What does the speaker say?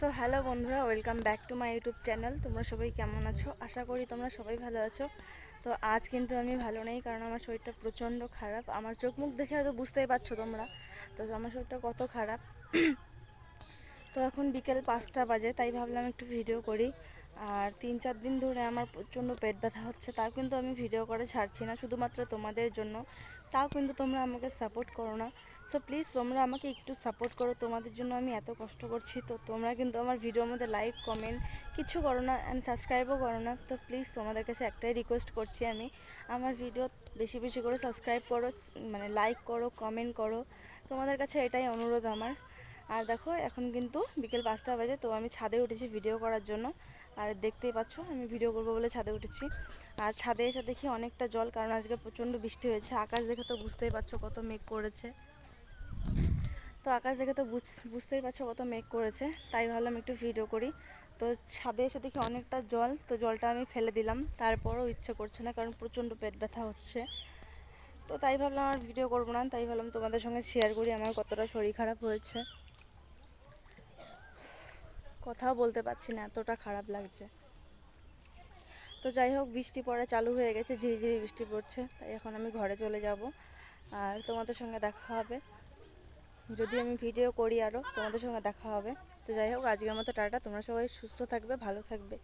So hello বন্ধুরা, welcome back to my YouTube channel. তোমরা সবাই কেমন আছো? আশা করি তোমরা সবাই ভালো আছো। তো আজ কিন্তু আমি ভালো নেই, কারণ আমার শরীরটা প্রচণ্ড খারাপ। আমার চোখ মুখ দেখে হয়তো বুঝতেই পারছো তোমরা, তো আমার শরীরটা কত খারাপ। তো এখন বিকেল 5টা বাজে, তাই ভাবলাম একটু ভিডিও করি। আর 3-4 দিন ধরে আমার প্রচণ্ড পেট ব্যথা হচ্ছে, তাও কিন্তু আমি ভিডিও করে ছাড়ছি না, শুধুমাত্র তোমাদের জন্য। তাও কিন্তু তোমরা আমাকে সাপোর্ট করো না। সো প্লিজ তোমরা আমাকে একটু সাপোর্ট করো, তোমাদের জন্য আমি এত কষ্ট করছি। তো তোমরা কিন্তু আমার ভিডিওর মধ্যে লাইক কমেন্ট কিছু করো না, অ্যান্ড সাবস্ক্রাইবও করো না। তো প্লিজ তোমাদের কাছে একটাই রিকোয়েস্ট করছি আমি, আমার ভিডিও বেশি বেশি করে সাবস্ক্রাইব করো, মানে লাইক করো, কমেন্ট করো। তোমাদের কাছে এটাই অনুরোধ আমার। আর দেখো এখন কিন্তু বিকেল 5টা বাজে, তো আমি ছাদে উঠেছি ভিডিও করার জন্য। আর দেখতেই পাচ্ছ আমি ভিডিও করবো বলে ছাদে উঠেছি। আর ছাদে এসে দেখি অনেকটা জল, কারণ আজকে প্রচণ্ড বৃষ্টি হয়েছে। আকাশ দেখে তো বুঝতেই পারছো কত মেঘ করেছে। তো আকাশ দেখে তো বুঝতেই পারছো কত মেঘ করেছে, তাই ভাবলাম একটু ভিডিও করি। তো ছাদে এসে দেখি অনেকটা জল, তো জলটা আমি ফেলে দিলাম, তারপরও ইচ্ছে করছে না, কারণ প্রচণ্ড পেট ব্যথা হচ্ছে। তো তাই ভাবলাম আর ভিডিও করবো না, তাই ভাবলাম তোমাদের সঙ্গে শেয়ার করি আমার কতটা শরীর খারাপ হয়েছে। কথাও বলতে পারছি না, এতটা খারাপ লাগছে। তো যাই হোক, বৃষ্টি পড়া চালু হয়ে গেছে, ঝিরিঝিরি বৃষ্টি পড়ছে, তাই এখন আমি ঘরে চলে যাব। আর তোমাদের সঙ্গে দেখা হবে, যদি আমি ভিডিও করি আরও তোমাদের সঙ্গে দেখা হবে। তো যাই হোক, আজকের মতো টাটা। তোমরা সবাই সুস্থ থাকবে, ভালো থাকবে।